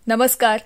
नमस्कार.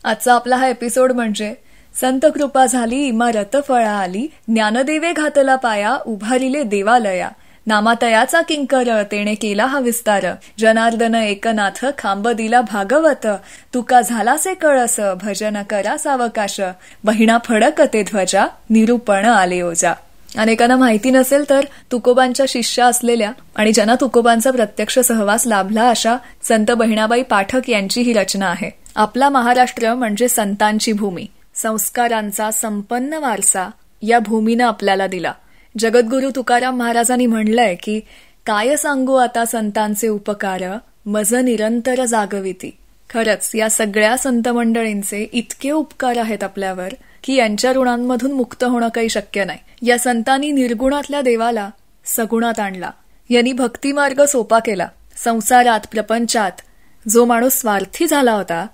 आजचा आपला हा एपिसोड म्हणजे संत कृपा झाली इमारत फळा आली, ज्ञानदेवे घातला पाया उभारिले देवालया, नामातयाचा किंकर तेने केला हा विस्तार, जनार्दन एकनाथ खांब दिला भागवत, तुका झालासे कळस भजन करा सावकाश, बहिणा फडक ते ध्वजा निरूपण आले ओजा. अनेकांना माहिती नसेल तर तुकोबांच्या शिष्या असलेल्या आणि ज्यांना तुकोबांचा प्रत्यक्ष सहवास लाभला अशा संत बहिणाबाई पाठक यांची ही रचना आहे. आपला महाराष्ट्र म्हणजे संतांची भूमी, संस्कारांचा संपन्न वारसा या भूमीनं आपल्याला दिला. जगद्गुरु तुकाराम महाराजांनी म्हणलंय की काय सांगू आता संतांचे उपकार, मज निरंतर जागविती. खरंच या सगळ्या संत मंडळींचे इतके उपकार आहेत आपल्यावर की यांच्या ऋणांमधून मुक्त होणं काही शक्य नाही. या संतांनी निर्गुणातल्या देवाला सगुणात आणला. यांनी भक्तिमार्ग सोपा केला. संसारात प्रपंचात जो माणूस स्वार्थी झाला होता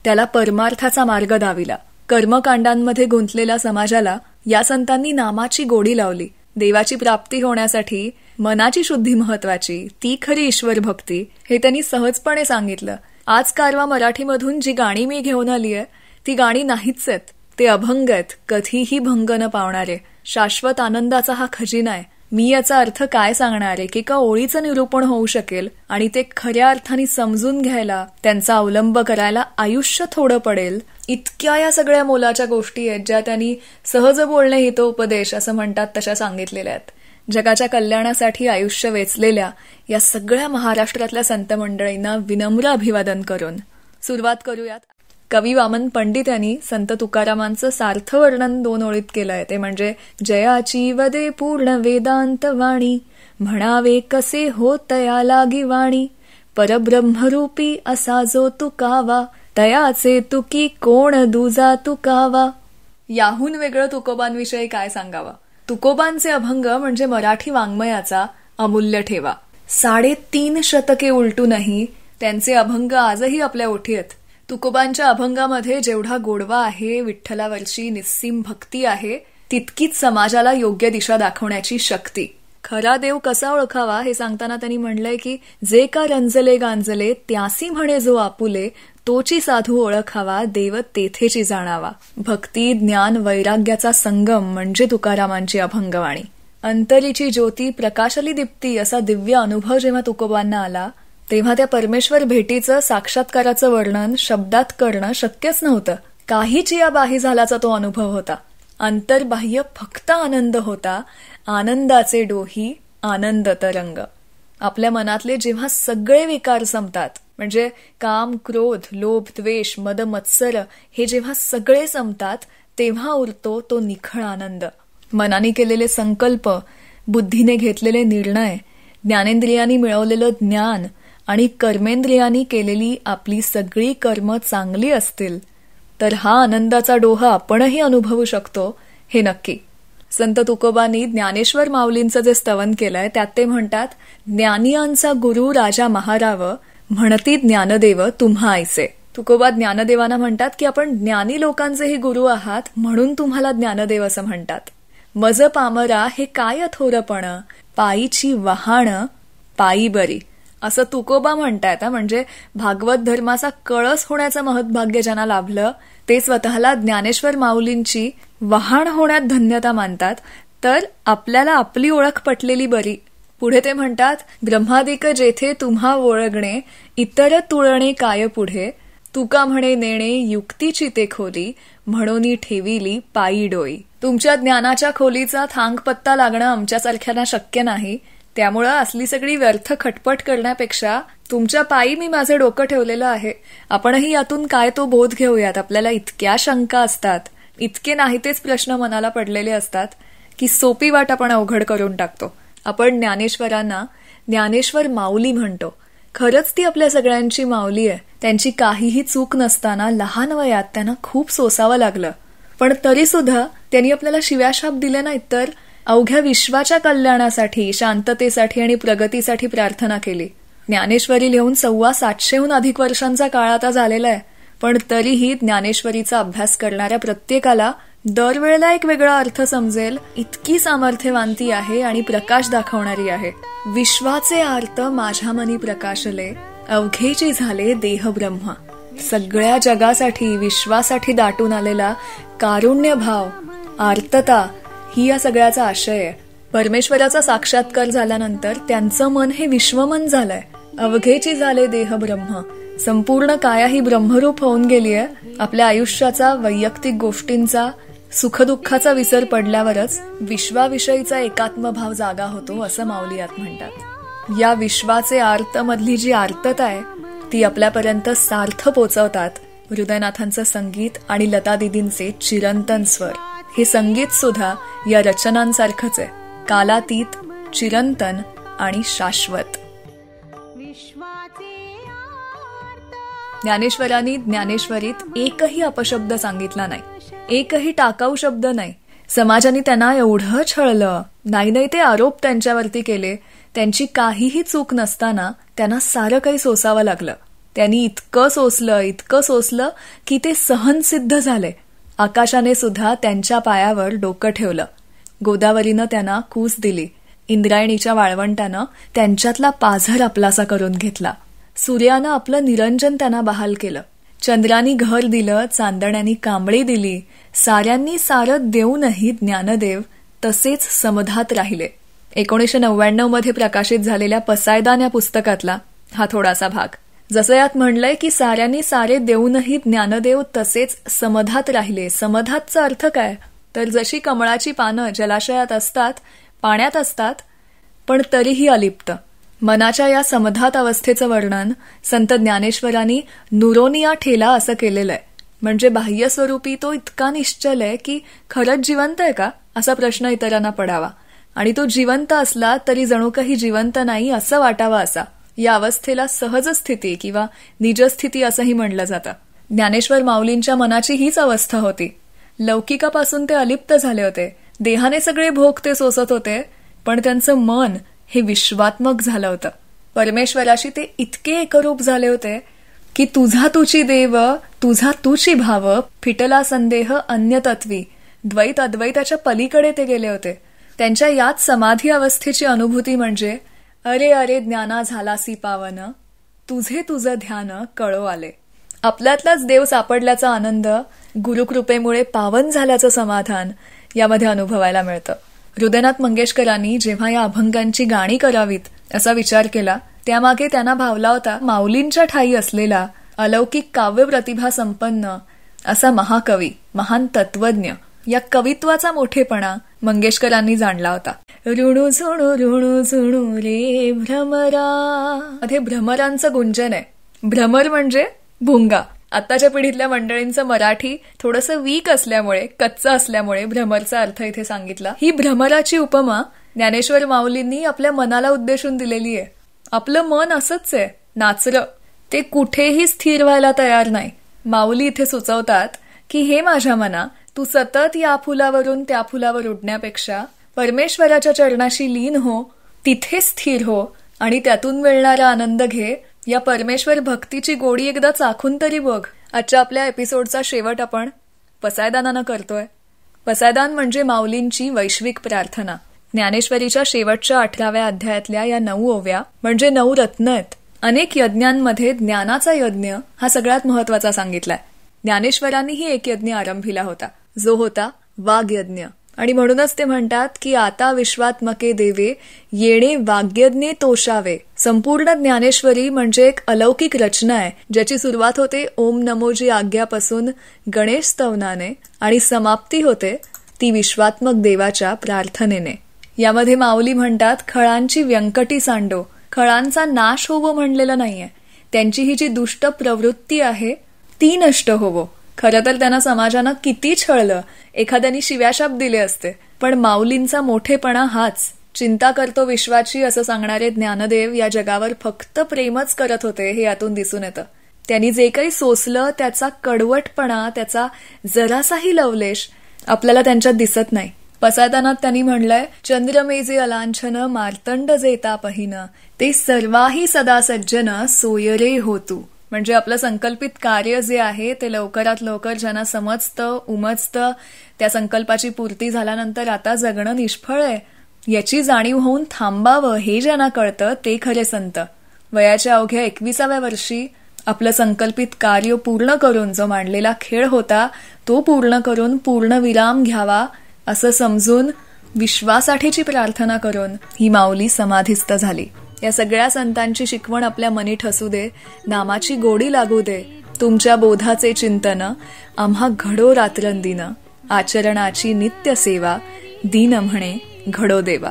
त्याला परमार्थाचा मार्ग दाविला. कर्मकांडांमध्ये गुंतलेल्या समाजाला या संतांनी नामाची गोडी लावली. देवाची प्राप्ती होण्यासाठी मनाची शुद्धी महत्वाची, ती खरी ईश्वर भक्ती, हे त्यांनी सहजपणे सांगितलं. आज कारवा मराठीमधून जी गाणी मी घेऊन आलीय ती गाणी नाहीच आहेत, ते अभंग आहेत, कधीही भंग न पावणारे. शाश्वत आनंदाचा हा खजिना आहे. मी याचा अर्थ काय सांगणार आहे की एका ओळीचं निरूपण होऊ शकेल आणि ते खऱ्या अर्थाने समजून घ्यायला, त्यांचा अवलंब करायला आयुष्य थोडं पडेल, इतक्या या सगळ्या मोलाच्या गोष्टी आहेत ज्या त्यांनी सहज बोलणे हितोपदेश असं म्हणतात तशा सांगितलेल्या आहेत. जगाच्या कल्याणासाठी आयुष्य वेचलेल्या या सगळ्या महाराष्ट्रातल्या संत मंडळींना विनम्र अभिवादन करून सुरुवात करूयात. कवी वामन पंडित यांनी संत तुकारामांचं सार्थ वर्णन 2 ओळीत केलंय. ते म्हणजे जयाची वदे पूर्ण वेदांत वाणी, म्हणावे कसे हो तया लागी वाणी, परब्रह्मरूपी असा जो तुकावा, तयाचे तुकी कोण दुजा तुकावा. याहून वेगळं तुकोबांविषयी काय सांगावं. तुकोबांचे अभंग म्हणजे मराठी वाङ्मयाचा अमूल्य ठेवा. 3.5 शतके उलटूनही त्यांचे अभंग आजही आपल्या ओठी आहेत. तुकोबांच्या अभंगामध्ये जेवढा गोडवा आहे, विठ्ठलावरची निस्सीम भक्ती आहे, तितकीच समाजाला योग्य दिशा दाखवण्याची शक्ती. खरा देव कसा ओळखावा हे सांगताना त्यांनी म्हणलंय की जे का रंजले गांजले त्यासी म्हणे जो आपुले, तोची साधू ओळखावा देव तेथेची जाणावा. भक्ती ज्ञान वैराग्याचा संगम म्हणजे तुकारामांची अभंगवाणी. अंतरीची ज्योती प्रकाशली दीप्ती असा दिव्य अनुभव जेव्हा तुकोबांना आला तेव्हा त्या परमेश्वर भेटीचं साक्षात्काराचं वर्णन शब्दात करणं शक्यच नव्हतं. काही चियाबाही झाल्याचा तो अनुभव होता. अंतर्बाह्य फक्त आनंद होता, आनंदाचे डोही आनंद तरंग. आपल्या मनातले जेव्हा सगळे विकार संपतात, म्हणजे काम क्रोध लोभ द्वेष मद मत्सर हे जेव्हा सगळे संपतात तेव्हा उरतो तो निखळ आनंद. मनाने केलेले संकल्प, बुद्धीने घेतलेले निर्णय, ज्ञानेंद्रियांनी मिळवलेलं ज्ञान आणि कर्मेंद्रियांनी केलेली आपली सगळी कर्म चांगली असतील तर हा आनंदाचा डोहा आपणही अनुभवू शकतो हे नक्की. संत तुकोबांनी ज्ञानेश्वर माऊलींचं जे स्तवन केलंय त्यात ते म्हणतात, ज्ञानियांचा गुरु राजा महाराव, म्हणती ज्ञानदेव तुम्हा ऐसे. तुकोबा ज्ञानदेवांना म्हणतात की आपण ज्ञानी लोकांचेही गुरु आहात म्हणून तुम्हाला ज्ञानदेव असं म्हणतात. मज पामरा हे काय थोरपण, पायीची वहाण पायी बरी असं तुकोबा म्हणतायत. म्हणजे भागवत धर्माचा कळस होण्याचं महत्भाग्य ज्यांना लाभलं ते स्वतःला ज्ञानेश्वर माऊलींची वहाण होण्यात धन्यता मानतात. तर आपल्याला आपली ओळख पटलेली बरी. पुढे ते म्हणतात, ब्रह्मादिक जेथे तुम्हा ओळगणे, इतर तुळणे काय पुढे, तुका म्हणे नेणे युक्तीची ते खोली, म्हणून ठेविली पायी डोई. तुमच्या ज्ञानाच्या खोलीचा थांगपत्ता लागणं आमच्यासारख्यांना शक्य नाही. त्यामुळं असली सगळी व्यर्थ खटपट करण्यापेक्षा तुमच्या पायी मी माझे डोकं ठेवलेलं आहे. आपणही यातून काय तो बोध घेऊयात. आपल्याला इतक्या शंका असतात, इतके नाही तेच प्रश्न मनाला पडलेले असतात की सोपी वाट आपण अवघड करून टाकतो. आपण ज्ञानेश्वरांना ज्ञानेश्वर माऊली म्हणतो. खरंच ती आपल्या सगळ्यांची माऊली आहे. त्यांची काहीही चूक नसताना लहान वयात त्यांना खूप सोसावं लागलं, पण तरी सुद्धा त्यांनी आपल्याला शिव्याशाप दिले नाहीत तर अवघ्या विश्वाच्या कल्याणासाठी, शांततेसाठी आणि प्रगतीसाठी प्रार्थना केली. ज्ञानेश्वरी लिहून 750 अधिक वर्षांचा काळ आता झालेला आहे, पण तरीही ज्ञानेश्वरीचा अभ्यास करणाऱ्या प्रत्येकाला दरवेळेला एक वेगळा अर्थ समजेल इतकी सामर्थ्यवान आहे आणि प्रकाश दाखवणारी आहे. विश्वाचे आर्त माझ्या मनी प्रकाशले, अवघेची झाले देह ब्रह्म. सगळ्या जगासाठी, विश्वासाठी दाटून आलेला कारुण्य भाव, आर्तता ही या सगळ्याचा आशय आहे. परमेश्वराचा साक्षात्कार झाल्यानंतर त्यांचं मन हे विश्वमन झालंय. अवघेची झाले देह ब्रह्म, संपूर्ण काया ही ब्रह्मरूप होऊन गेलीय. आपल्या आयुष्याचा, वैयक्तिक गोष्टींचा, सुखदुःखाचा विसर पडल्यावरच विश्वाविषयीचा एकात्मभाव जागा होतो, असं माऊली यात म्हणतात. या विश्वाचे आर्त मधली जी आर्तता आहे ती आपल्यापर्यंत सार्थ पोचवतात हृदयनाथांचं संगीत आणि लता दिदींचे चिरंतन स्वर. हे संगीत सुद्धा या रचनांसारखंच आहे, कालातीत, चिरंतन आणि शाश्वत. ज्ञानेश्वरांनी ज्ञानेश्वरीत एकही अपशब्द सांगितला नाही, एकही टाकाऊ शब्द नाही. समाजाने त्यांना एवढं छळलं, नाही ते आरोप त्यांच्यावरती केले. त्यांची काहीही चूक नसताना त्यांना सारं काही सोसावं लागलं. त्यांनी इतकं सोसलं की ते सहनसिद्ध झाले. आकाशाने सुद्धा त्यांच्या पायावर डोकं ठेवलं. गोदावरीनं त्यांना कूस दिली. इंद्रायणीच्या वाळवंटानं त्यांच्यातला पाझर आपलासा करून घेतला. सूर्यानं आपलं निरंजन त्यांना बहाल केलं. चंद्रानी घर दिलं, चांदण्यानी कांबळी दिली. साऱ्यांनी सारं देऊनही ज्ञानदेव तसेच समधात राहिले. 1999 मध्ये प्रकाशित झालेल्या पसायदान या पुस्तकातला हा थोडासा भाग. जसं यात म्हणलंय की साऱ्यांनी सारे देऊनही ज्ञानदेव तसेच समधात राहिले. समधातचा अर्थ काय? तर जशी कमळाची पानं जलाशयात असतात, पाण्यात असतात, पण तरीही अलिप्त. मनाच्या या समधात अवस्थेचं वर्णन संत ज्ञानेश्वरांनी नुरोनिया ठेला असं केलेलं आहे. म्हणजे बाह्य स्वरूपी तो इतका निश्चल आहे की खरंच जिवंत आहे का असा प्रश्न इतरांना पडावा, आणि तो जिवंत असला तरी जणू काही जिवंत नाही असं वाटावं असा. या अवस्थेला सहज स्थिती किंवा निजस्थिती असंही म्हणलं जातं. ज्ञानेश्वर माऊलींच्या मनाची हीच अवस्था होती. लौकिकापासून ते अलिप्त झाले होते. देहाने सगळे भोग ते सोसत होते, पण त्यांचं मन हे विश्वात्मक झालं होतं. परमेश्वराशी ते इतके एकरूप झाले होते की तुझा तुची देव, तुझा तुची भाव, फिटला संदेह अन्यतत्वी, द्वैत अद्वैताच्या पलीकडे ते गेले होते. त्यांच्या याच समाधी अवस्थेची अनुभूती म्हणजे अरे अरे ज्ञाना झालासी पावन, तुझे तुझं ध्यान कळो आले. आपल्यातलाच देव सापडल्याचा आनंद, गुरुकृपेमुळे पावन झाल्याचं समाधान यामध्ये अनुभवायला मिळतं. हृदयनाथ मंगेशकरांनी जेव्हा या अभंगांची गाणी करावीत असा विचार केला, त्यामागे त्यांना भावला होता माऊलींच्या ठाई असलेला अलौकिक काव्य प्रतिभा संपन्न असा महाकवी, महान तत्वज्ञ. या कवित्वाचा मोठेपणा मंगेशकरांनी जाणला होता. ऋणू झुणू रे भ्रमरा मध्ये भ्रमरांचं गुंजन आहे. भ्रमर म्हणजे भुंगा. आताच्या पिढीतल्या मंडळींचं मराठी थोडंसं वीक असल्यामुळे, कच्चं असल्यामुळे भ्रमरचा अर्थ इथे सांगितला. ही भ्रमराची उपमा ज्ञानेश्वर माऊलींनी आपल्या मनाला उद्देशून दिलेली आहे. आपलं मन असंच आहे, नाचरं. ते कुठेही स्थिर व्हायला तयार नाही. माऊली इथे सुचवतात की हे माझ्या मना, तू सतत या फुलावरून त्या फुलावर उडण्यापेक्षा परमेश्वराच्या चरणाशी लीन हो, तिथे स्थिर हो आणि त्यातून मिळणारा आनंद घे. या परमेश्वर भक्तीची गोडी एकदा चाखून तरी बघ. आजच्या आपल्या एपिसोडचा शेवट आपण पसायदानानं करतोय. पसायदान म्हणजे माऊलींची वैश्विक प्रार्थना. ज्ञानेश्वरीच्या शेवटच्या 18व्या अध्यायातल्या या 9 ओव्या म्हणजे 9 रत्न आहेत. अनेक यज्ञांमध्ये ज्ञानाचा यज्ञ हा सगळ्यात महत्वाचा सांगितलाय. ज्ञानेश्वरांनीही एक यज्ञ आरंभिला होता, जो होता वाग्यज्ञ. आणि म्हणूनच ते म्हणतात की आता विश्वात्मके देवे येणे वाग्यज्ञे तोषावे. संपूर्ण ज्ञानेश्वरी म्हणजे एक अलौकिक रचना आहे, ज्याची सुरुवात होते ओम नमोजी आज्ञापासून गणेश स्तवनाने आणि समाप्ती होते ती विश्वात्मक देवाच्या प्रार्थनेने. यामध्ये माऊली म्हणतात, खळांची व्यंकटी सांडो. खळांचा नाश होवो म्हणलेलं नाहीये. त्यांची ही जी दुष्ट प्रवृत्ती आहे ती नष्ट होवो. खरं तर त्यांना समाजानं किती छळलं, एखाद्याने शिव्याशाप दिले असते, पण माऊलींचा मोठेपणा हाच. चिंता करतो विश्वाची असं सांगणारे ज्ञानदेव या जगावर फक्त प्रेमच करत होते हे यातून दिसून येतं. त्यांनी जे काही सोसलं त्याचा कडवटपणा, त्याचा जरासाही लवलेश आपल्याला त्यांच्यात दिसत नाही. पसायदानात त्यांनी म्हणलंय, चंद्रमेजे अलांछन मार्तंड जेता पहिन, ते सर्वाही सदा सज्जन सोयरे होतू. म्हणजे आपलं संकल्पित कार्य जे आहे ते लवकरात लवकर ज्यांना समजतं, उमजतं, त्या संकल्पाची पूर्ती झाल्यानंतर आता जगणं निष्फळ आहे याची जाणीव होऊन थांबावं हे ज्यांना कळतं ते खरे संत. वयाच्या अवघ्या 21व्या वर्षी आपलं संकल्पित कार्य पूर्ण करून जो मांडलेला खेळ होता तो पूर्ण करून पूर्णविराम घ्यावा असं समजून विश्वासाठीची प्रार्थना करून ही माऊली समाधिस्थ झाली. या सगळ्या संतांची शिकवण आपल्या मनी ठसू दे, नामाची गोडी लागू दे, तुमच्या बोधाचे चिंतन आम्हा घडो रात्रंदिन, आचरणाची नित्य सेवा, दीन म्हणे घडो देवा.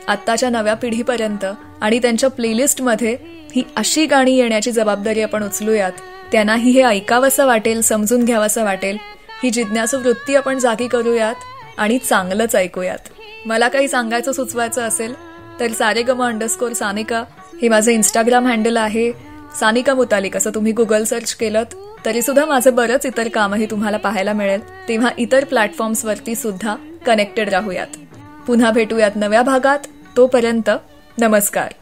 आत्ताच्या नव्या पिढीपर्यंत आणि त्यांच्या प्लेलिस्टमध्ये ही अशी गाणी येण्याची जबाबदारी आपण उचलूयात. त्यांनाही हे ऐकावंसं वाटेल, समजून घ्यावंसं वाटेल. ही जिज्ञासू वृत्ती आपण जागी करूयात आणि चांगलंच ऐकूयात. मला काही सांगायचं सुचवायचं असेल तर @सानिका हे माझं इंस्टाग्राम हँडल आहे. सानिका मुतालिक असं तुम्ही गुगल सर्च केलं तरी सुद्धा माझं बरंच इतर कामही तुम्हाला पाहायला मिळेल. तेव्हा इतर प्लॅटफॉर्म्सवरती सुद्धा कनेक्टेड राहूयात. पुन्हा भेटूयात नव्या भागात. तोपर्यंत नमस्कार.